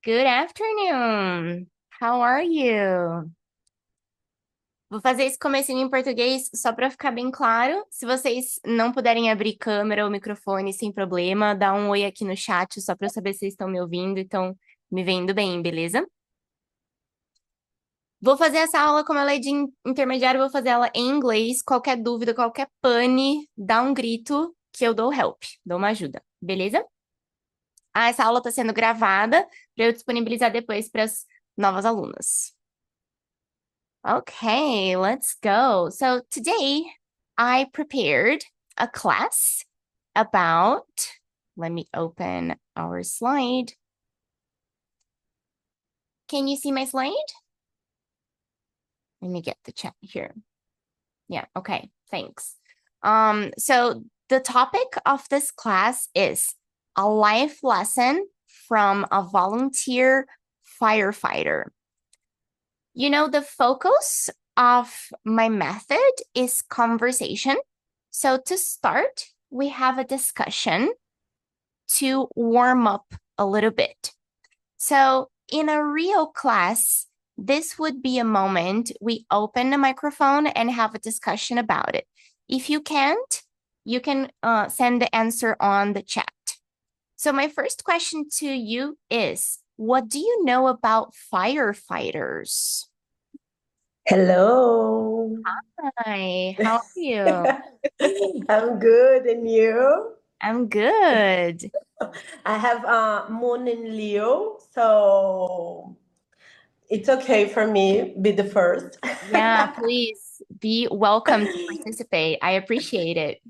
Good afternoon. How are you? Vou fazer esse comecinho em português só para ficar bem claro. Se vocês não puderem abrir câmera ou microfone sem problema, dá um oi aqui no chat só para eu saber se vocês estão me ouvindo e estão me vendo bem, beleza? Vou fazer essa aula, como ela é de intermediário, vou fazer ela em inglês. Qualquer dúvida, qualquer pane, dá um grito que eu dou help, dou uma ajuda, beleza? Essa aula está sendo gravada para eu disponibilizar depois para as novas alunas. Okay, let's go. So today I prepared a class about, let me open our slide. Can you see my slide? Let me get the chat here. Yeah, okay, thanks. So the topic of this class is a life lesson from a volunteer firefighter. You know, the focus of my method is conversation. So to start, we have a discussion to warm up a little bit. So in a real class, this would be a moment we open the microphone and have a discussion about it. If you can't, you can send the answer on the chat. So my first question to you is, what do you know about firefighters? Hello. Hi, how are you? I'm good, and you? I'm good. I have Moon in Leo, so it's okay for me be the first. Yeah, please be welcome to participate. I appreciate it.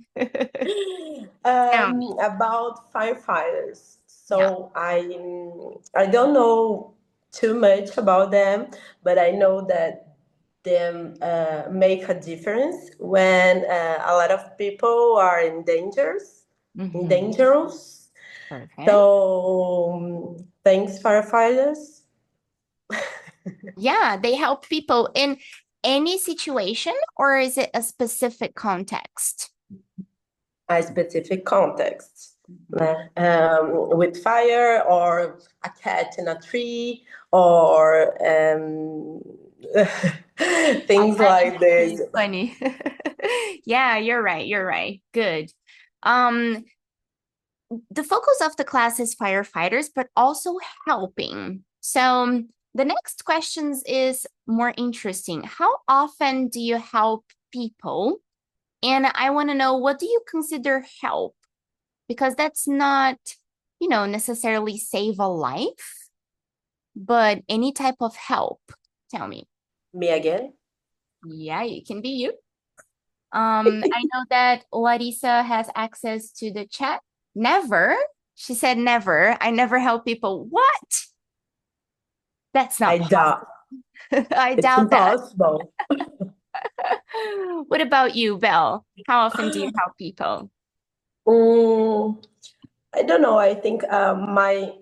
Tell me. About firefighters. Yeah. So I don't know too much about them, but I know that them make a difference when a lot of people are Mhm. dangerous. Perfect. So thanks, firefighters. Yeah, they help people in any situation, or is it a specific context? A specific context, Mhm. with fire or a cat in a tree or A things cat in like a tree this. is funny. Yeah, you're right. You're right. Good. Um, the focus of the class is firefighters, but also helping. So the next questions is more interesting. How often do you help people? And I want to know, what do you consider help? Because that's not, necessarily save a life, but any type of help. Tell me. Me again? Yeah, it can be you. I know that Larissa has access to the chat. Never. She said never. I never help people. What? That's I not doubt. possible. I It's doubt that. impossible. What about you, Belle? How often do you help people? Mm, I don't know. I think my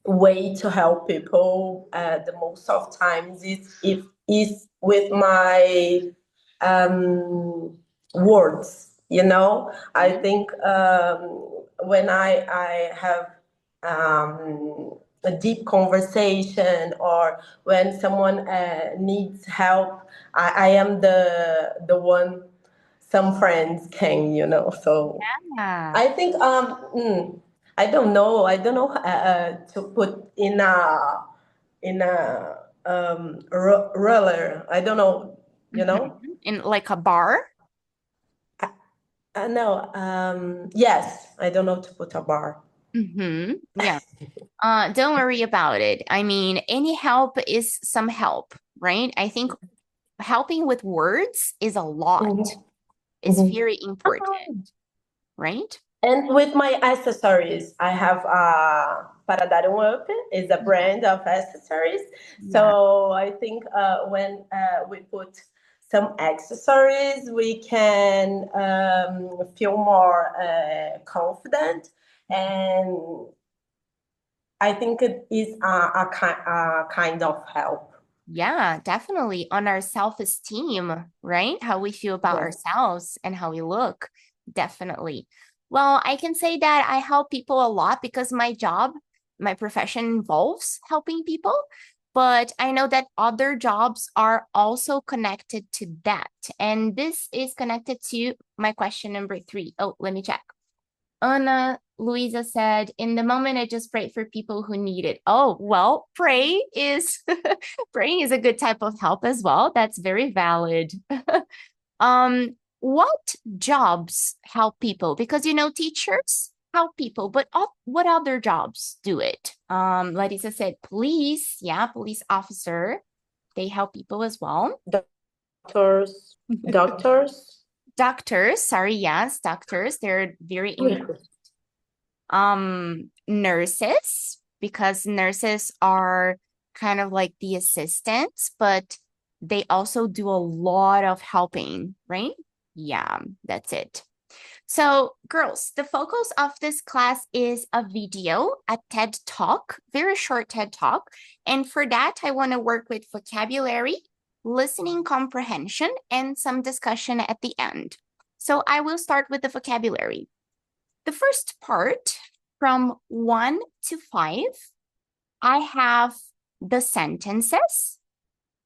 way to help people the most of times is with my words. I Yeah. think when I have a deep conversation, or when someone needs help, I am the one some friends can. So Yeah. I think I don't know to put in a roller. I don't know, you Mhm. know. In like a bar? No, yes, I don't know to put a bar. Yeah. Don't worry about it. I mean, any help is some help, right? I think helping with words is a lot, Mhm, is mhm. very important, right? And with my accessories, I have para dar um up is a brand of accessories. Yeah. So I think when we put some accessories, we can feel more confident, and I think it is a kind of help. Yeah, definitely on our self-esteem, right? How we feel about Yes. ourselves and how we look. Definitely. Well, I can say that I help people a lot because my job my profession involves helping people, but I know that other jobs are also connected to that. And this is connected to my question number 3. Oh, let me check. Ana Luisa said, in the moment, I just prayed for people who need it. Oh, well, praying is a good type of help as well. That's very valid. What jobs help people? Because, teachers help people, but what other jobs do it? Larissa said, police. Yeah, police officer. They help people as well. Doctors. Doctors, sorry, yes, doctors. They're very important. Nurses, because nurses are kind of like the assistants, but they also do a lot of helping, right? Yeah, that's it. So, girls, the focus of this class is a video, a TED Talk, very short TED Talk. And for that, I want to work with vocabulary, listening comprehension, and some discussion at the end. So I will start with the vocabulary. The first part, from 1 to 5, I have the sentences,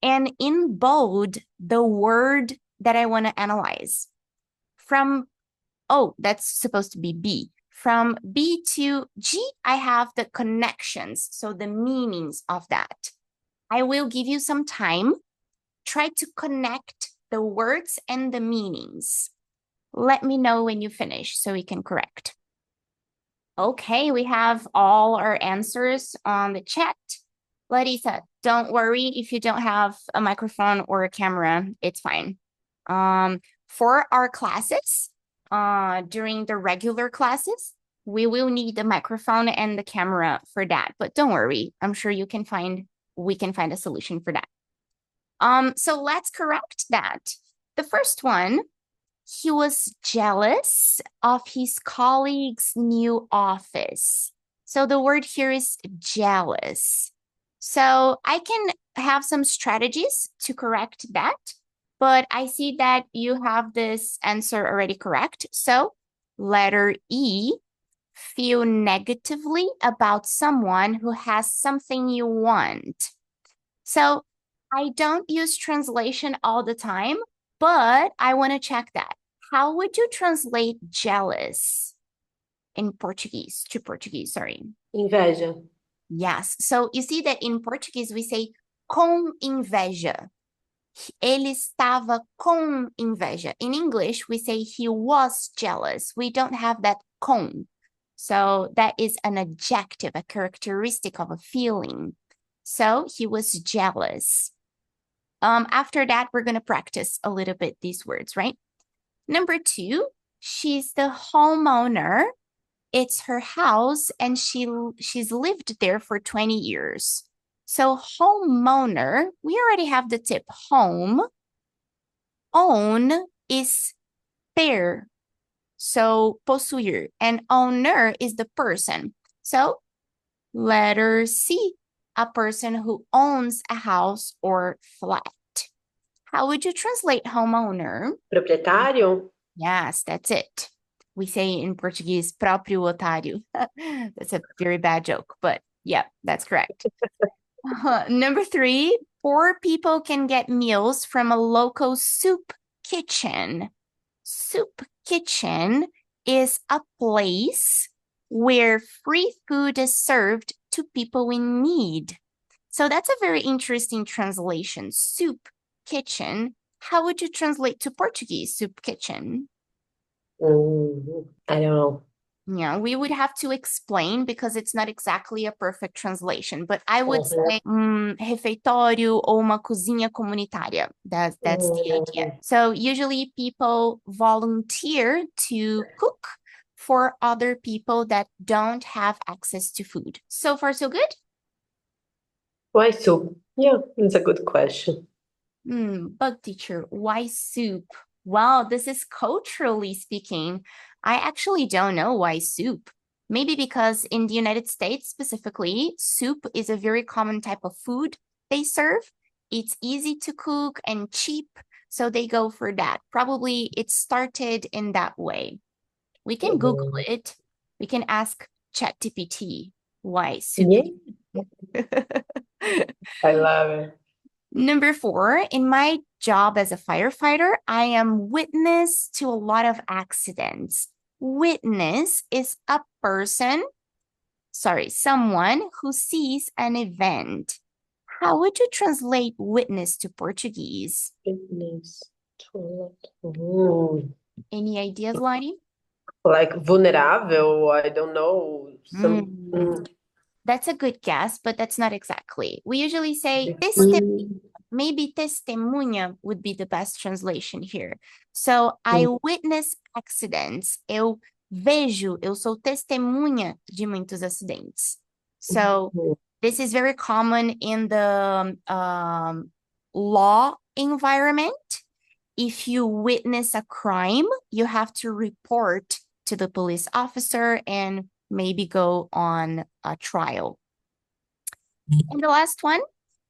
and in bold, the word that I want to analyze. That's supposed to be B. From B to G, I have the connections, so the meanings of that. I will give you some time. Try to connect the words and the meanings. Let me know when you finish so we can correct. Okay, we have all our answers on the chat. Larissa, don't worry if you don't have a microphone or a camera, it's fine. For our classes, during the regular classes, we will need the microphone and the camera for that, but don't worry, I'm sure we can find a solution for that. So let's correct that. The first one, he was jealous of his colleague's new office. So the word here is jealous. So I can have some strategies to correct that, but I see that you have this answer already correct. So letter E, feel negatively about someone who has something you want. So I don't use translation all the time, but I want to check that. How would you translate jealous in Portuguese, to Portuguese, sorry? Inveja. Yes. So you see that in Portuguese we say com inveja. Ele estava com inveja. In English we say he was jealous. We don't have that com. So that is an adjective, a characteristic of a feeling. So he was jealous. After that, we're going to practice a little bit these words, right? Number 2, she's the homeowner. It's her house, and she's lived there for 20 years. So homeowner, we already have the tip home. Own is ter. So possuir. And owner is the person. So letter C, a person who owns a house or flat. How would you translate homeowner? Proprietário? Yes, that's it. We say in Portuguese, próprio otário. That's a very bad joke, but yeah, that's correct. Number 3, poor people can get meals from a local soup kitchen. Soup kitchen is a place where free food is served to people in need. So that's a very interesting translation. Soup kitchen. How would you translate to Portuguese, soup kitchen? I don't know. Yeah, we would have to explain because it's not exactly a perfect translation, but I would say refeitório ou uma cozinha comunitária. That's the idea. So usually people volunteer to cook for other people that don't have access to food. So far, so good? Why soup? Yeah, it's a good question. Bug teacher, why soup? Well, this is culturally speaking. I actually don't know why soup. Maybe because in the United States specifically, soup is a very common type of food they serve. It's easy to cook and cheap, so they go for that. Probably it started in that way. We can Google it. We can ask ChatGPT. Why? Yeah, I love it. Number 4, in my job as a firefighter, I am witness to a lot of accidents. Witness is a person, someone who sees an event. How would you translate witness to Portuguese? Witness. Any ideas, Lani? Like vulnerable, I don't know. That's a good guess, but that's not exactly. We usually say maybe testemunha would be the best translation here. So, I witness accidents. Eu vejo, eu sou testemunha de muitos acidentes. So, this is very common in the law environment. If you witness a crime, you have to report to the police officer and maybe go on a trial. And the last one,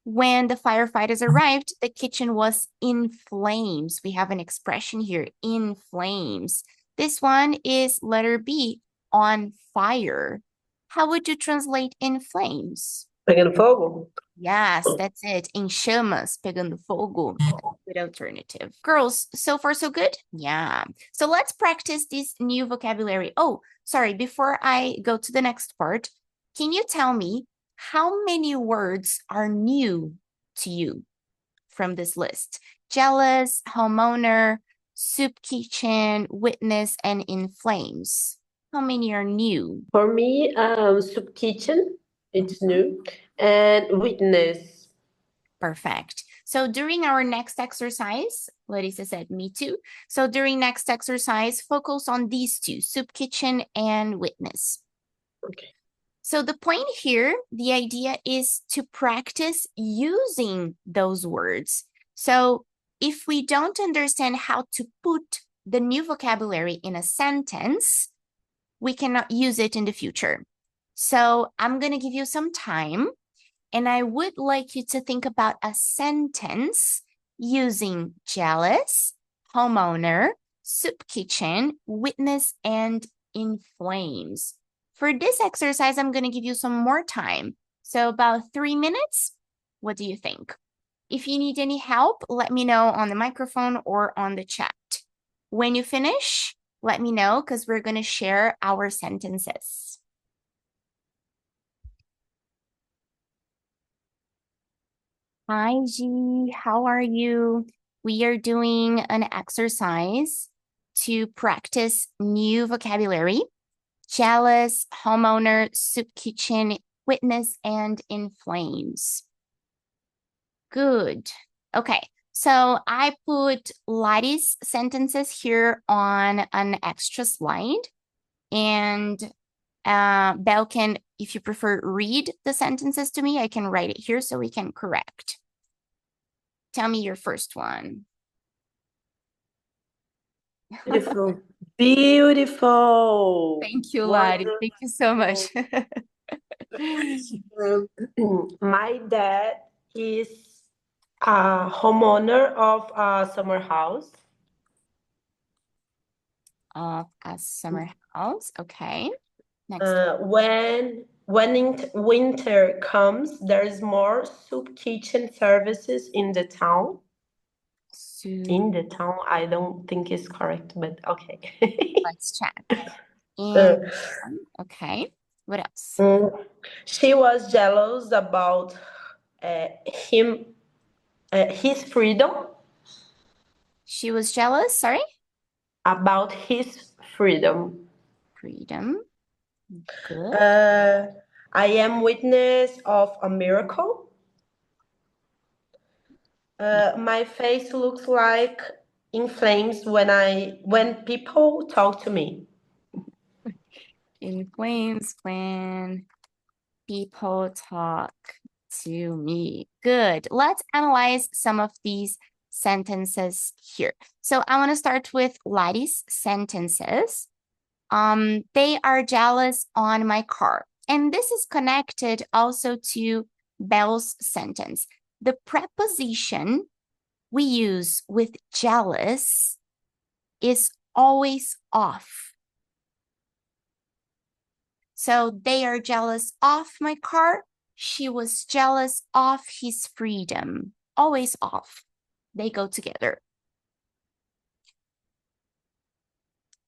when the firefighters arrived, the kitchen was in flames. We have an expression here, in flames. This one is letter B, on fire. How would you translate in flames? Pegando fogo? Yes, that's it. Em chamas, pegando fogo. Good alternative. Girls, so far so good? Yeah. So let's practice this new vocabulary. Oh, sorry, before I go to the next part, can you tell me how many words are new to you from this list? Jealous, homeowner, soup kitchen, witness, and in flames. How many are new? For me, soup kitchen, it's new, and witness. Perfect. So during our next exercise, Larissa said, me too. So during next exercise, focus on these two, soup kitchen and witness. Okay. So the point here, the idea is to practice using those words. So if we don't understand how to put the new vocabulary in a sentence, we cannot use it in the future. So I'm going to give you some time, and I would like you to think about a sentence using jealous, homeowner, soup kitchen, witness, and in flames. For this exercise, I'm going to give you some more time. So about 3 minutes. What do you think? If you need any help, let me know on the microphone or on the chat. When you finish, let me know because we're going to share our sentences. Hi, G. How are you? We are doing an exercise to practice new vocabulary. Jealous, homeowner, soup kitchen, witness, and in flames. Good. Okay, so I put Lottie sentences here on an extra slide. And Belle can, if you prefer, read the sentences to me. I can write it here so we can correct. Tell me your first one. Beautiful. Beautiful. Thank you, Lottie. Thank you so much. My dad is a homeowner of a summer house. Of a summer house. Okay. Next. When winter comes, there's more soup kitchen services in the town. In the town, I don't think it's correct, but okay. Let's check. Okay. What else? She was jealous about his freedom. She was jealous, sorry? About his freedom. Freedom. Good. I am witness of a miracle. My face looks like in flames when people talk to me. In flames when people talk to me. Good. Let's analyze some of these sentences here. So I want to start with Laddie's sentences. They are jealous on my car. And this is connected also to Belle's sentence. The preposition we use with jealous is always off. So they are jealous of my car. She was jealous of his freedom. Always off. They go together.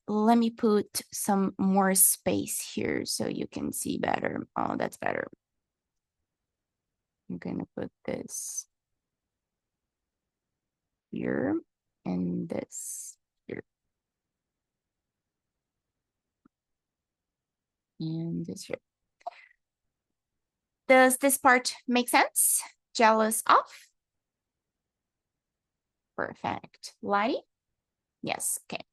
Let me put some more space here so you can see better. Oh, that's better. I'm going to put this here and this here. And this here. Does this part make sense? Jealous of? Perfect. Lottie? Yes, okay.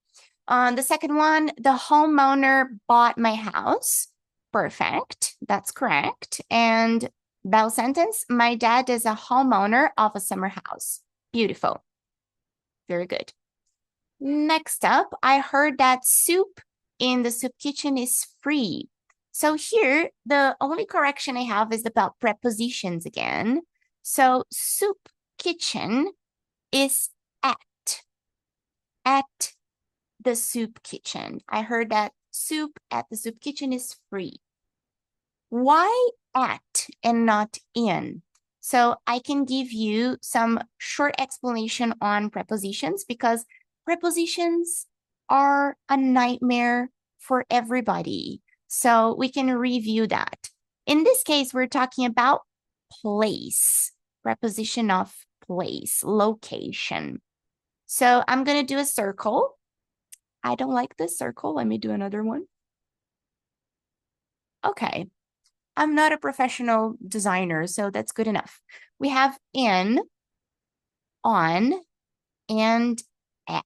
The second one, the homeowner bought my house. Perfect, that's correct. And bell sentence, my dad is a homeowner of a summer house. Beautiful. Very good. Next up, I heard that soup in the soup kitchen is free. So here, the only correction I have is about prepositions again. So soup kitchen is at the soup kitchen. I heard that soup at the soup kitchen is free. Why at and not in? So I can give you some short explanation on prepositions because prepositions are a nightmare for everybody. So we can review that. In this case, we're talking about place, preposition of place, location. So I'm going to do a circle. I don't like this circle. Let me do another one. Okay. I'm not a professional designer, so that's good enough. We have in, on, and at.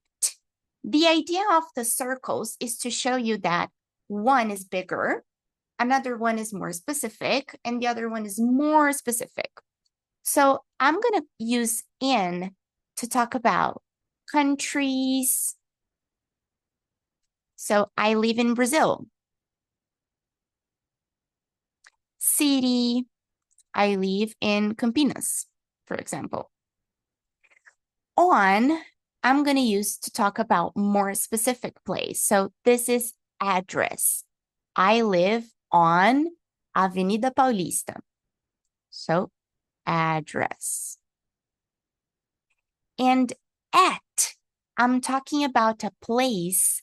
The idea of the circles is to show you that one is bigger, another one is more specific, and the other one is more specific. So I'm going to use in to talk about countries. So I live in Brazil. City, I live in Campinas, for example. On, I'm going to use to talk about more specific place. So this is address. I live on Avenida Paulista. So address. And at, I'm talking about a place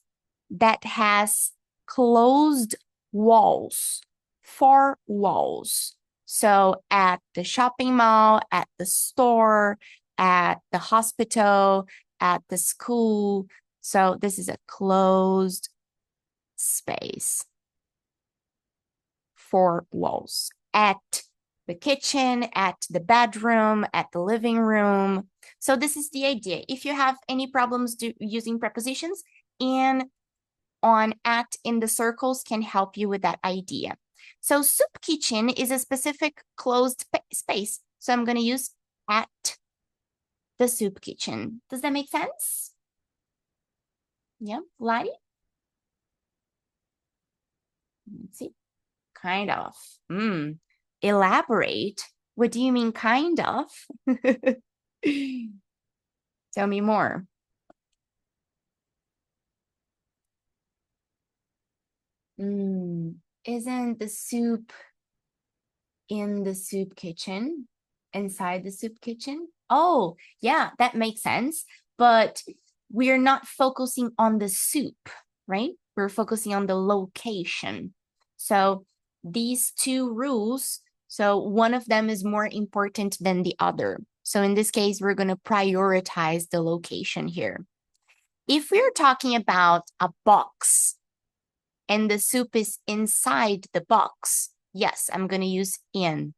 that has closed walls, 4 walls. So at the shopping mall, at the store, at the hospital, at the school. So this is a closed space. 4 walls. At the kitchen, at the bedroom, at the living room. So this is the idea. If you have any problems using prepositions, and on, at, in the circles can help you with that idea. So soup kitchen is a specific closed space. So I'm going to use at the soup kitchen. Does that make sense? Yeah, Lottie? Let's see. Kind of. Elaborate. What do you mean kind of? Tell me more. Isn't the soup in the soup kitchen? Inside the soup kitchen? Oh, yeah, that makes sense. But we're not focusing on the soup, right? We're focusing on the location. So these 2 rules, so one of them is more important than the other. So in this case, we're going to prioritize the location here. If we're talking about a box and the soup is inside the box, yes, I'm going to use in.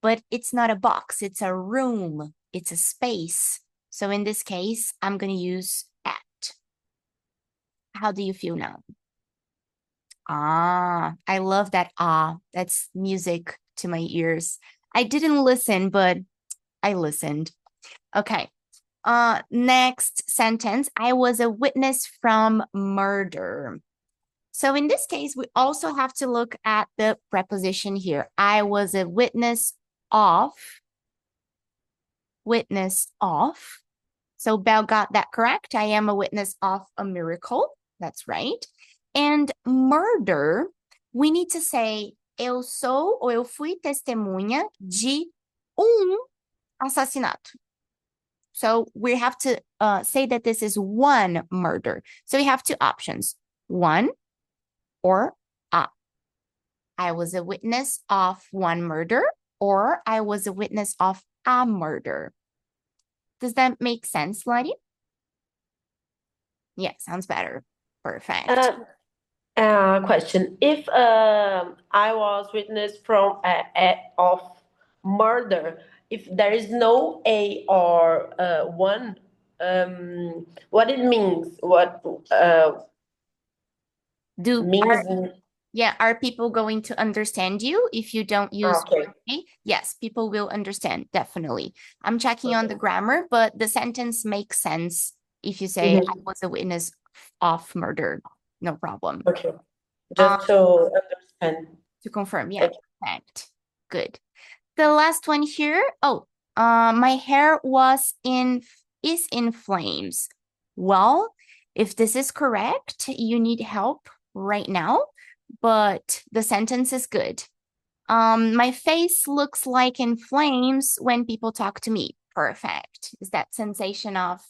But it's not a box, it's a room, it's a space. So in this case, I'm going to use at. How do you feel now? Ah, I love that ah. That's music to my ears. I didn't listen, but I listened. Okay. Next sentence. I was a witness from murder. So in this case, we also have to look at the preposition here. I was a witness of. Witness of. So Belle got that correct. I am a witness of a miracle. That's right. And murder, we need to say, eu sou ou eu fui testemunha de assassinato. So we have to say that this is one murder. So we have two options, one or a. I was a witness of one murder, or I was a witness of a murder. Does that make sense, Lottie? Yeah, sounds better. Perfect. Question. If I was witness from of murder, if there is no a or one, what it means? What means? Are people going to understand you if you don't use a? Yes, people will understand, definitely. I'm checking on the grammar, but the sentence makes sense if you say, I was a witness of murder. No problem. Okay. Just to understand. To confirm, yeah. Perfect. Good. The last one here. My hair is in flames. Well, if this is correct, you need help right now, but the sentence is good. My face looks like in flames when people talk to me. Perfect. Is that sensation of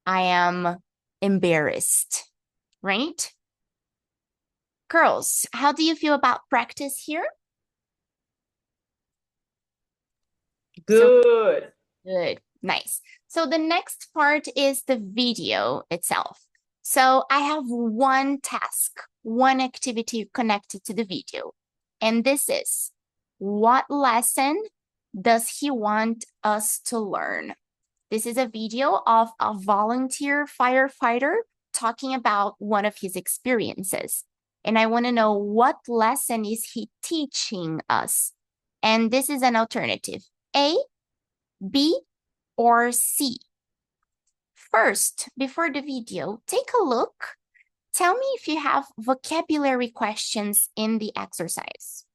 I am embarrassed, right? Girls, how do you feel about practice here? Good. Good. Nice. So the next part is the video itself. So I have one task, one activity connected to the video. And this is, what lesson does he want us to learn? This is a video of a volunteer firefighter talking about one of his experiences. And I want to know, what lesson is he teaching us? And this is an alternative, A, B, or C. First, before the video, take a look. Tell me if you have vocabulary questions in the exercise.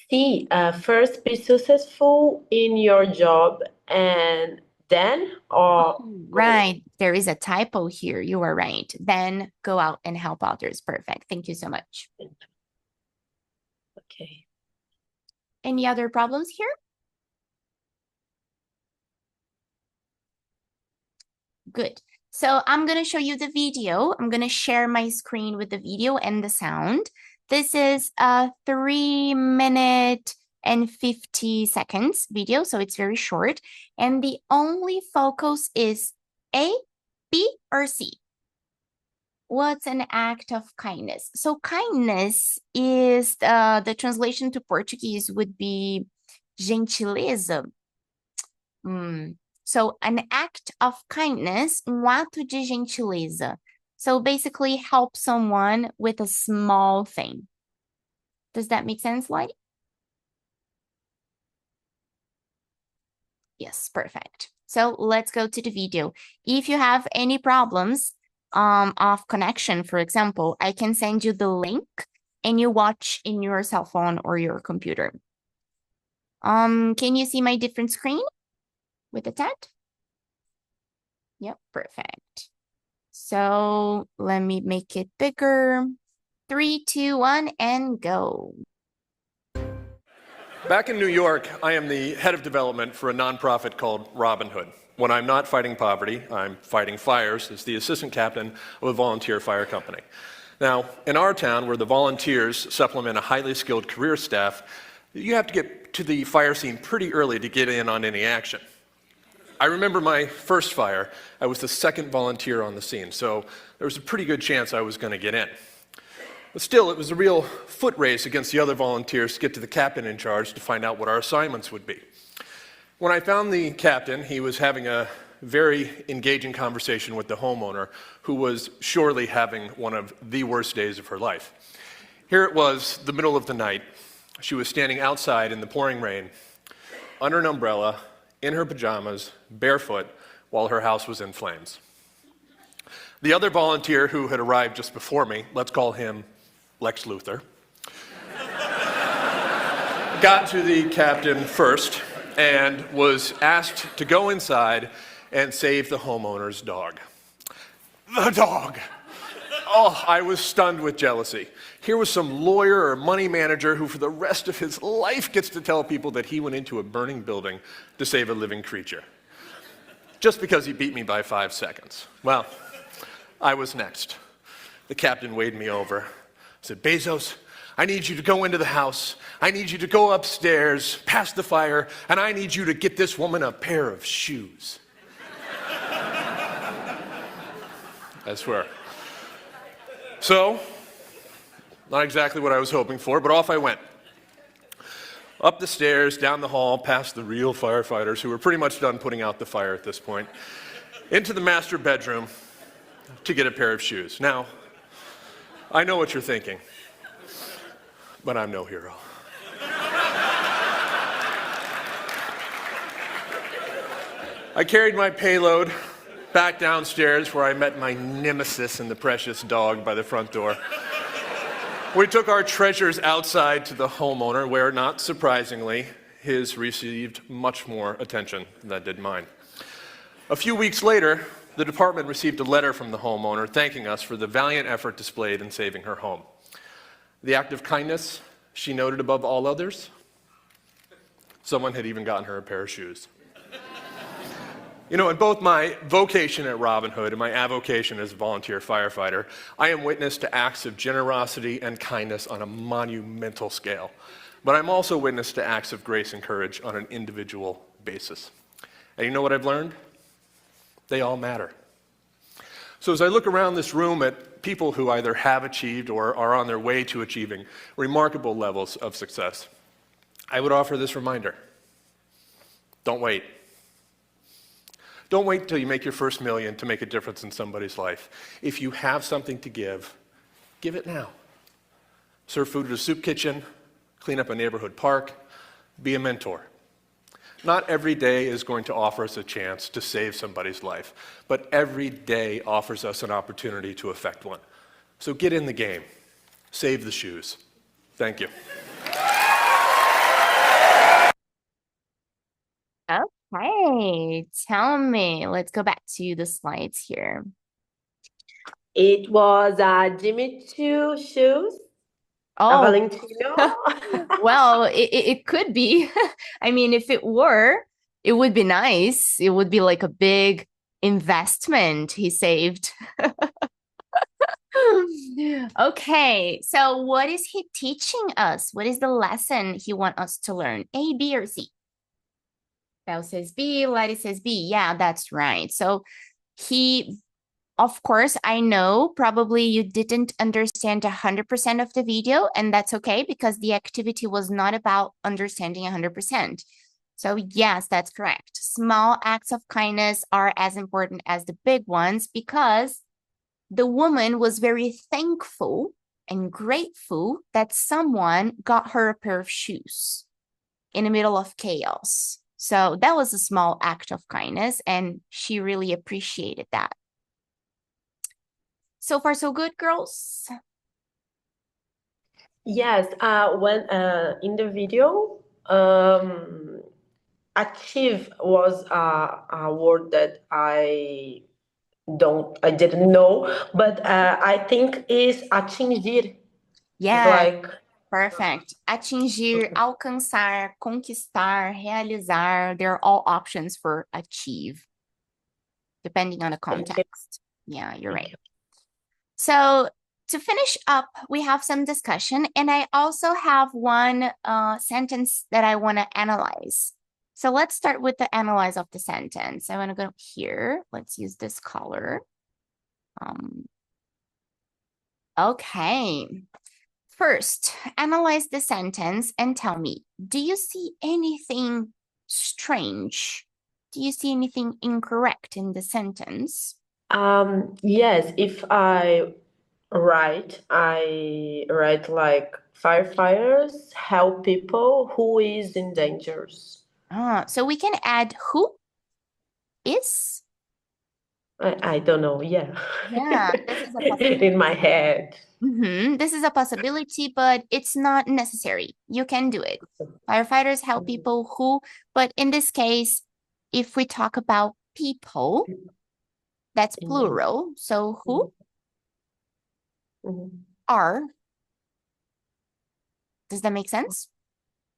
C, first be successful in your job and then or right, there is a typo here. You are right. Then go out and help others. Perfect. Thank you so much. Okay. Any other problems here? Good. So I'm going to show you the video. I'm going to share my screen with the video and the sound. This is a 3-minute and 50 seconds video, so it's very short. And the only focus is A, B, or C. What's an act of kindness? So kindness is, the translation to Portuguese would be gentileza. So an act of kindness, ato de gentileza. So basically help someone with a small thing. Does that make sense, Lloyd? Yes, perfect. So let's go to the video. If you have any problems of connection, for example, I can send you the link and you watch in your cell phone or your computer. Can you see my different screen with the tab? Yep, perfect. So let me make it bigger. 3, 2, 1, and go. Back in New York, I am the head of development for a nonprofit called Robin Hood. When I'm not fighting poverty, I'm fighting fires as the assistant captain of a volunteer fire company. Now, in our town, where the volunteers supplement a highly skilled career staff, you have to get to the fire scene pretty early to get in on any action. I remember my first fire. I was the second volunteer on the scene, so there was a pretty good chance I was going to get in. But still, it was a real foot race against the other volunteers to get to the captain in charge to find out what our assignments would be. When I found the captain, he was having a very engaging conversation with the homeowner, who was surely having one of the worst days of her life. Here it was, the middle of the night. She was standing outside in the pouring rain, under an umbrella, in her pajamas, barefoot, while her house was in flames. The other volunteer who had arrived just before me, let's call him Lex Luthor, got to the captain first and was asked to go inside and save the homeowner's dog. The dog! Oh, I was stunned with jealousy. Here was some lawyer or money manager who for the rest of his life gets to tell people that he went into a burning building to save a living creature. Just because he beat me by 5 seconds. Well, I was next. The captain waved me over. Said, Bezos, I need you to go into the house. I need you to go upstairs, past the fire, and I need you to get this woman a pair of shoes. I swear. So, not exactly what I was hoping for, but off I went. Up the stairs, down the hall, past the real firefighters who were pretty much done putting out the fire at this point, into the master bedroom to get a pair of shoes. Now, I know what you're thinking, but I'm no hero. I carried my payload back downstairs where I met my nemesis and the precious dog by the front door. We took our treasures outside to the homeowner where, not surprisingly, his received much more attention than did mine. A few weeks later, the department received a letter from the homeowner thanking us for the valiant effort displayed in saving her home. The act of kindness she noted above all others, someone had even gotten her a pair of shoes. You know, in both my vocation at Robin Hood and my avocation as a volunteer firefighter, I am witness to acts of generosity and kindness on a monumental scale. But I'm also witness to acts of grace and courage on an individual basis. And you know what I've learned? They all matter. So as I look around this room at people who either have achieved or are on their way to achieving remarkable levels of success, I would offer this reminder. Don't wait. Don't wait until you make your first million to make a difference in somebody's life. If you have something to give it now. Serve food at a soup kitchen, clean up a neighborhood park, be a mentor. Not every day is going to offer us a chance to save somebody's life, but every day offers us an opportunity to affect one. So get in the game. Save the shoes. Thank you. Okay, tell me. Let's go back to the slides here. It was Jimmy Choo shoes. Oh, Valentino. well, it could be. I mean, if it were, it would be nice. It would be like a big investment he saved. Okay, so what is he teaching us? What is the lesson he wants us to learn? A, B, or C? Bell says B, Letty says B. Yeah, that's right. So of course, I know probably you didn't understand 100% of the video, and that's okay because the activity was not about understanding 100%. So yes, that's correct. Small acts of kindness are as important as the big ones because the woman was very thankful and grateful that someone got her a pair of shoes in the middle of chaos. So that was a small act of kindness, and she really appreciated that. So far, so good, girls? Yes, when in the video, achieve was a word that I didn't know, but I think is atingir. Yeah, Like perfect. Atingir, alcançar, conquistar, realizar, they're all options for achieve, depending on the context. Yeah, you're right. So to finish up, we have some discussion, and I also have one sentence that I want to analyze. So let's start with the analyze of the sentence. I want to go here. Let's use this color. Okay. First, analyze the sentence and tell me, do you see anything strange? Do you see anything incorrect in the sentence? yes, if I write like firefighters help people who is in dangers. So we can add who is. I don't know. Yeah. Yeah, this is a possibility. In my head. This is a possibility, but it's not necessary. You can do it. Firefighters help people who, but in this case, if we talk about people, that's plural. So who? Are. Does that make sense?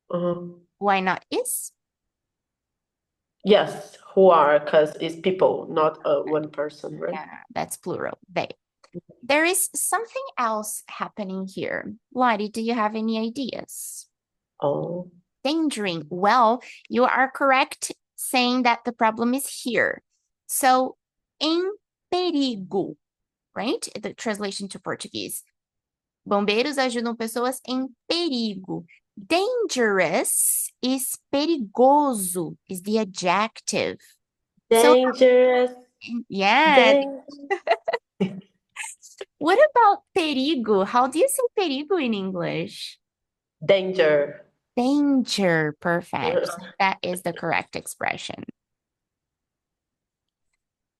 Why not is? Yes, who are, because it's people, not one person, right? Yeah, that's plural, they. There is something else happening here. Lottie, do you have any ideas? Oh. Endangering. Well, you are correct saying that the problem is here. So, em perigo, right? The translation to Portuguese. Bombeiros ajudam pessoas em perigo. Dangerous is perigoso, is the adjective. Dangerous. So, yeah. What about perigo? How do you say perigo in English? Danger. Danger. Perfect. That is the correct expression.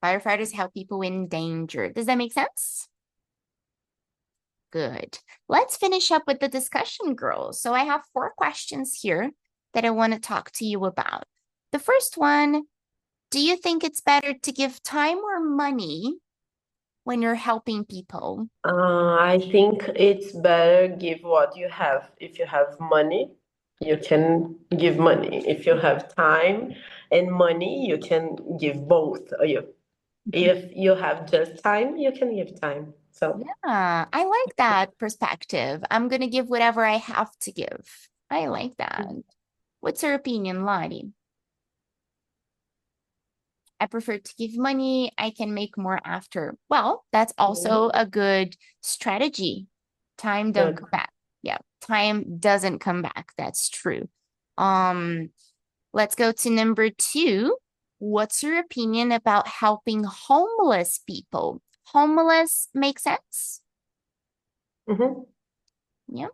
Firefighters help people in danger. Does that make sense? Good. Let's finish up with the discussion, girls. So I have 4 questions here that I want to talk to you about. The first one, do you think it's better to give time or money when you're helping people? I think it's better give what you have. If you have money, you can give money. If you have time and money, you can give both. If you have just time, you can give time. So yeah, I like that perspective. I'm going to give whatever I have to give. I like that. What's your opinion, Lottie? I prefer to give money. I can make more after. Well, that's also a good strategy. Time don't come back. Yeah, time doesn't come back. That's true. Let's go to number 2. What's your opinion about helping homeless people? Homeless makes sense? Yeah.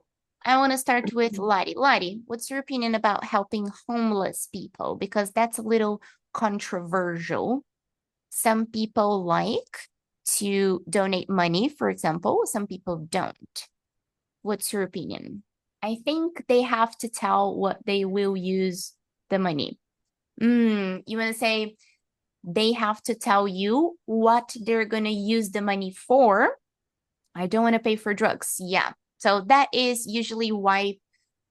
I want to start with Lottie. Lottie, what's your opinion about helping homeless people? Because that's a little controversial. Some people like to donate money, for example. Some people don't. What's your opinion? I think they have to tell what they will use the money. You want to say they have to tell you what they're going to use the money for? I don't want to pay for drugs. Yeah. So that is usually why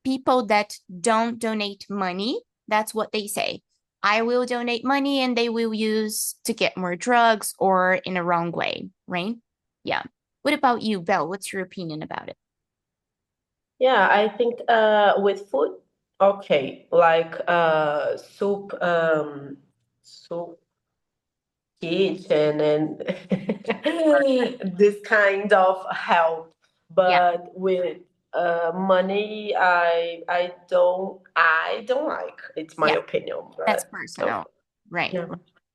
people that don't donate money, that's what they say. I will donate money and they will use to get more drugs or in a wrong way, right? Yeah. What about you, Belle? What's your opinion about it? yeah, I think with food, okay, like soup kitchen and this kind of help. But with money, I don't like. It's my opinion. That's But personal. Right. yeah.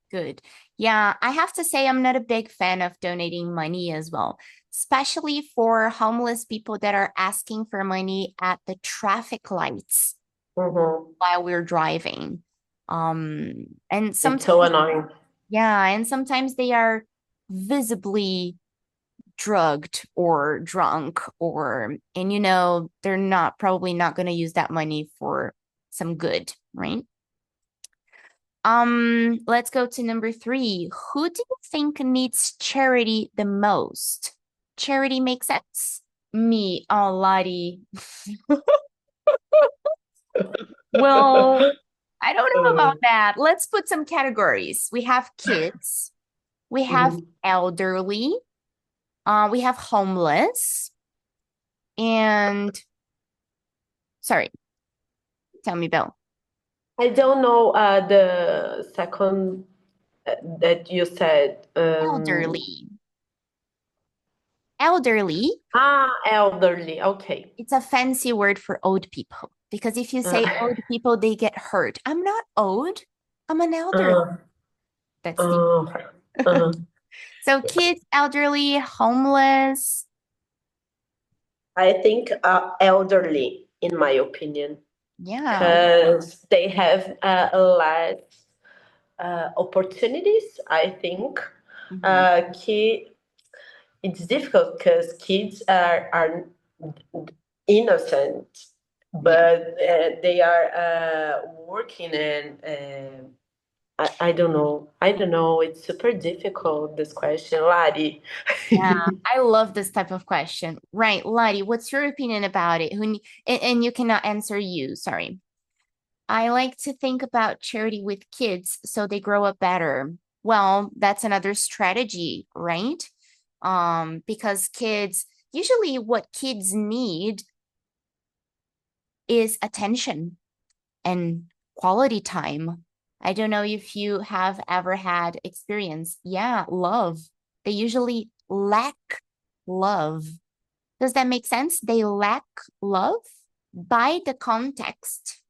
Good. Yeah, I have to say I'm not a big fan of donating money as well, especially for homeless people that are asking for money at the traffic lights while we're driving. And It's sometimes, so annoying. yeah, and sometimes they are visibly drugged or drunk and they're probably not going to use that money for some good, right? Let's go to number 3. Who do you think needs charity the most? Charity makes sense? Me, oh, Lottie. Well, I don't know about that. Let's put some categories. We have kids, we have elderly, we have homeless, and sorry, tell me, Bill. I don't know the second that you said. Elderly. Elderly. Elderly. Okay. It's a fancy word for old people. Because if you say old people, they get hurt. I'm not old. I'm an elderly. That's the So kids, elderly, homeless. I think elderly, in my opinion. Yeah. Because they have less opportunities, I think. It's difficult because kids are innocent, but they are working and I don't know. I don't know. It's super difficult, this question, Lari. Yeah, I love this type of question. Right, Lottie, what's your opinion about it? And you cannot answer you, sorry. I like to think about charity with kids so they grow up better. Well, that's another strategy, right? Because kids, usually what kids need is attention and quality time. I don't know if you have ever had experience. Yeah, love. They usually lack love. Does that make sense? They lack love by the context.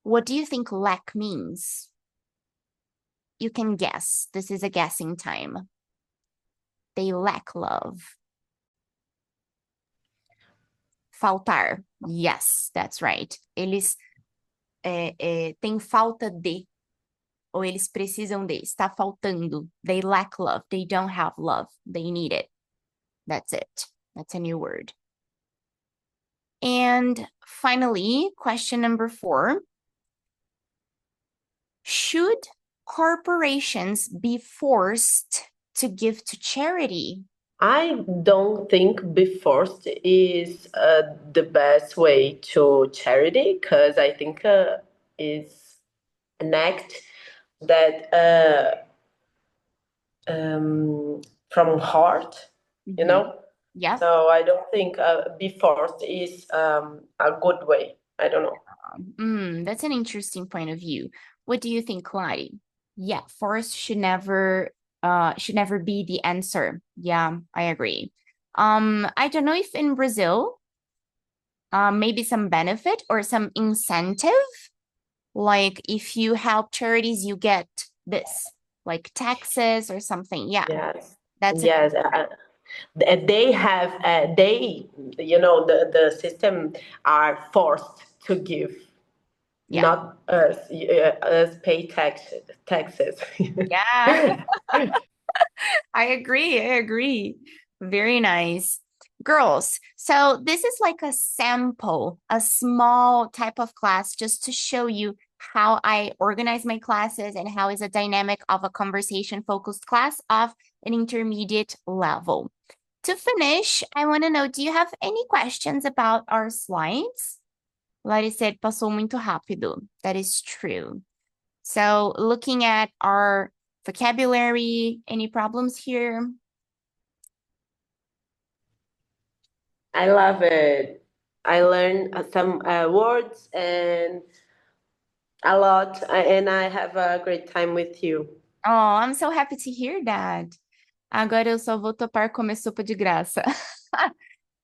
What do you think lack means? You can guess. This is a guessing time. They lack love. Faltar. Yes, that's right. Eles têm falta de, ou eles precisam de, está faltando. They lack love. They don't have love. They need it. That's it. That's a new word. And finally, question number 4. Should corporations be forced to give to charity? I don't think be forced is the best way to charity, because I think it's an act that from heart, you know. Yeah. So I don't think be forced is a good way. I don't know. That's an interesting point of view. What do you think, Clary? Yeah, force should never be the answer. Yeah, I agree. I don't know if in Brazil, maybe some benefit or some incentive. Like if you help charities, you get this, like taxes or something. Yeah, Yes. that's Yes. They have the system are forced to give, yeah. not us pay taxes. Yeah. I agree. Very nice. Girls, so this is like a sample, a small type of class just to show you how I organize my classes and how is a dynamic of a conversation-focused class of an intermediate level. To finish, I want to know, do you have any questions about our slides? Lari said, passou muito rápido. That is true. So looking at our vocabulary, any problems here? I love it. I learned some words and a lot, and I have a great time with you. Oh, I'm so happy to hear that. Agora eu só vou topar comer sopa de graça.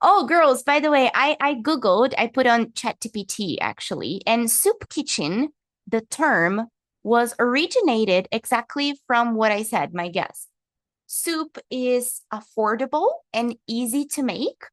Oh, girls, by the way, I Googled, I put on ChatGPT actually, and soup kitchen, the term was originated exactly from what I said, my guess. Soup is affordable and easy to make.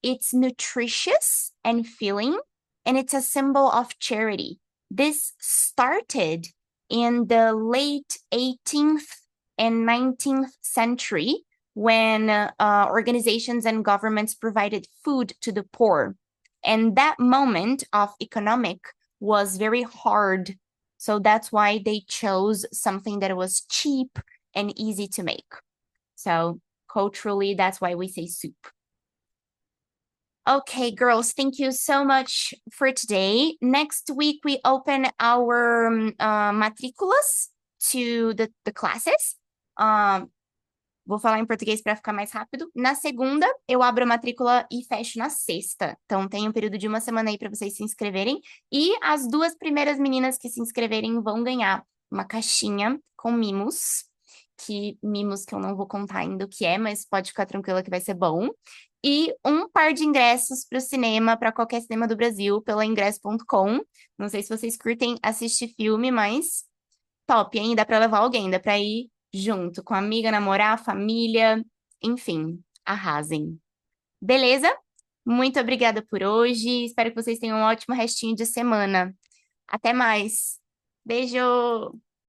It's nutritious and filling, and it's a symbol of charity. This started in the late 18th and 19th century when organizations and governments provided food to the poor. And that moment of economic was very hard. So that's why they chose something that was cheap and easy to make. So culturally, that's why we say soup. Okay, girls, thank you so much for today. Next week, we open our matrículas to the classes. Vou falar em português para ficar mais rápido. Na segunda, eu abro a matrícula e fecho na sexta. Então, tem um período de uma semana aí para vocês se inscreverem. E as 2 primeiras meninas que se inscreverem vão ganhar uma caixinha com mimos. Mimos que eu não vou contar ainda o que é, mas pode ficar tranquila que vai ser bom. E um par de ingressos para o cinema, para qualquer cinema do Brasil, pela ingresso.com. Não sei se vocês curtem assistir filme, mas top, hein? Dá para levar alguém, dá para ir junto, com amiga, namorar, família, enfim, arrasem. Beleza? Muito obrigada por hoje. Espero que vocês tenham um ótimo restinho de semana. Até mais. Beijo!